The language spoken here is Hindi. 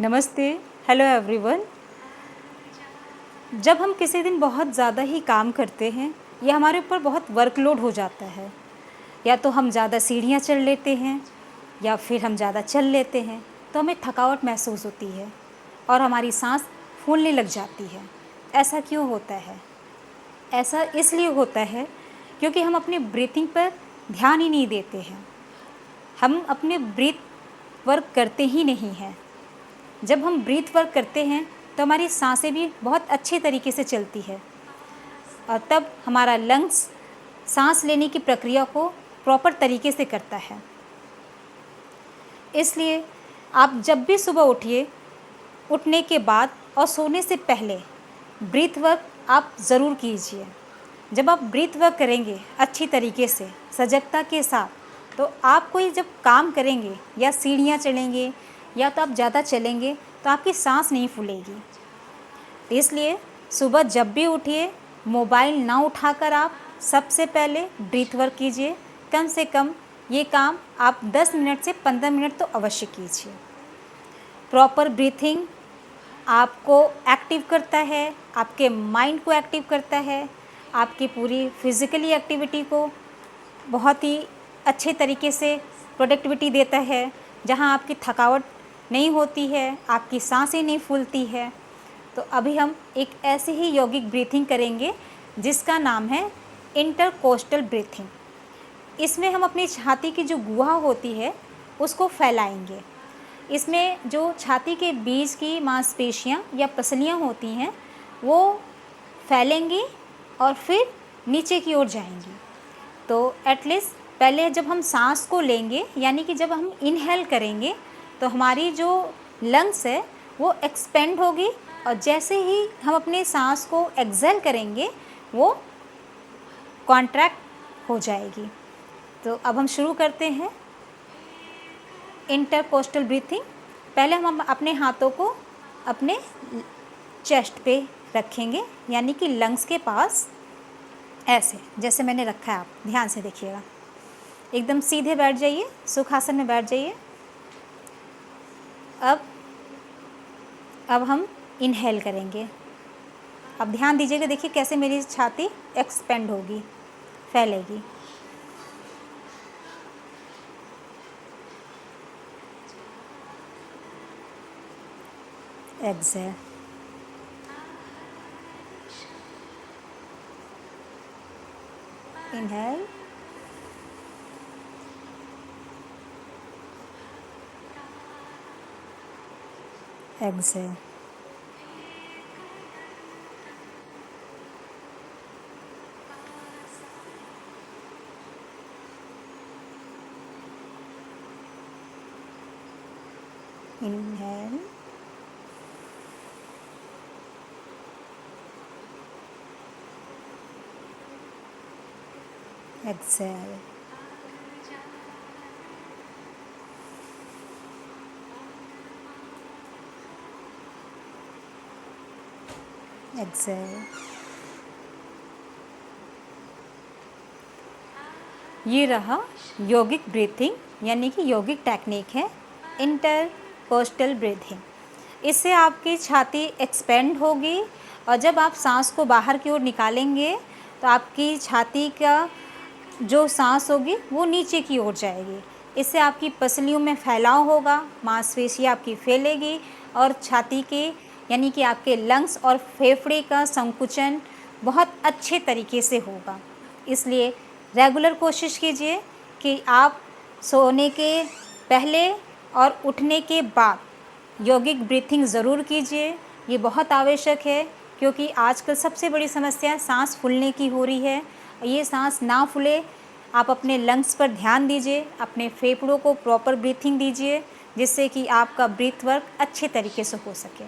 नमस्ते, हेलो एवरीवन। जब हम किसी दिन बहुत ज़्यादा ही काम करते हैं या हमारे ऊपर बहुत वर्कलोड हो जाता है, या तो हम ज़्यादा सीढ़ियाँ चढ़ लेते हैं या फिर हम ज़्यादा चल लेते हैं, तो हमें थकावट महसूस होती है और हमारी सांस फूलने लग जाती है। ऐसा क्यों होता है? ऐसा इसलिए होता है क्योंकि हम अपने ब्रीथिंग पर ध्यान ही नहीं देते हैं। हम अपने ब्रीथ वर्क करते ही नहीं हैं। जब हम ब्रीथ वर्क करते हैं तो हमारी सांसें भी बहुत अच्छे तरीके से चलती है और तब हमारा लंग्स सांस लेने की प्रक्रिया को प्रॉपर तरीके से करता है। इसलिए आप जब भी सुबह उठिए, उठने के बाद और सोने से पहले ब्रीथ वर्क आप ज़रूर कीजिए। जब आप ब्रीथ वर्क करेंगे अच्छी तरीके से, सजगता के साथ, तो आप कोई जब काम करेंगे या सीढ़ियाँ चढ़ेंगे या तो आप ज़्यादा चलेंगे तो आपकी सांस नहीं फूलेगी। तो इसलिए सुबह जब भी उठिए, मोबाइल ना उठाकर आप सबसे पहले ब्रीथ वर्क कीजिए। कम से कम ये काम आप 10 मिनट से 15 मिनट तो अवश्य कीजिए। प्रॉपर ब्रीथिंग आपको एक्टिव करता है, आपके माइंड को एक्टिव करता है, आपकी पूरी फिज़िकली एक्टिविटी को बहुत ही अच्छे तरीके से प्रोडक्टिविटी देता है। जहाँ आपकी थकावट नहीं होती है, आपकी सांसें नहीं फूलती है। तो अभी हम एक ऐसे ही यौगिक ब्रीथिंग करेंगे जिसका नाम है इंटरकोस्टल ब्रीथिंग। इसमें हम अपनी छाती की जो गुहा होती है उसको फैलाएंगे। इसमें जो छाती के बीच की मांसपेशियां या पसलियां होती हैं वो फैलेंगी और फिर नीचे की ओर जाएंगी। तो एटलीस्ट पहले जब हम सांस को लेंगे, यानी कि जब हम इनहेल करेंगे, तो हमारी जो लंग्स है वो एक्सपेंड होगी और जैसे ही हम अपने सांस को एक्सेल करेंगे वो कॉन्ट्रैक्ट हो जाएगी। तो अब हम शुरू करते हैं इंटरकोस्टल ब्रीथिंग। पहले हम अपने हाथों को अपने चेस्ट पे रखेंगे, यानी कि लंग्स के पास, ऐसे जैसे मैंने रखा है। आप ध्यान से देखिएगा, एकदम सीधे बैठ जाइए, सुखासन में बैठ जाइए। अब हम इनहेल करेंगे। अब ध्यान दीजिएगा, देखिए कैसे मेरी छाती एक्सपेंड होगी, फैलेगी। Exhale, inhale, exhale. Inhale, exhale. Exhale. ये रहा यौगिक ब्रीथिंग, यानी कि यौगिक टेक्निक है इंटरकोस्टल ब्रीथिंग। इससे आपकी छाती एक्सपेंड होगी और जब आप सांस को बाहर की ओर निकालेंगे तो आपकी छाती का जो सांस होगी वो नीचे की ओर जाएगी। इससे आपकी पसलियों में फैलाव होगा, मांसपेशियाँ आपकी फैलेगी और छाती के, यानी कि आपके लंग्स और फेफड़े का संकुचन बहुत अच्छे तरीके से होगा। इसलिए रेगुलर कोशिश कीजिए कि आप सोने के पहले और उठने के बाद यौगिक ब्रीथिंग ज़रूर कीजिए। ये बहुत आवश्यक है क्योंकि आजकल सबसे बड़ी समस्या सांस फूलने की हो रही है। ये सांस ना फूले, आप अपने लंग्स पर ध्यान दीजिए, अपने फेफड़ों को प्रॉपर ब्रीथिंग दीजिए, जिससे कि आपका ब्रीथ वर्क अच्छे तरीके से हो सके।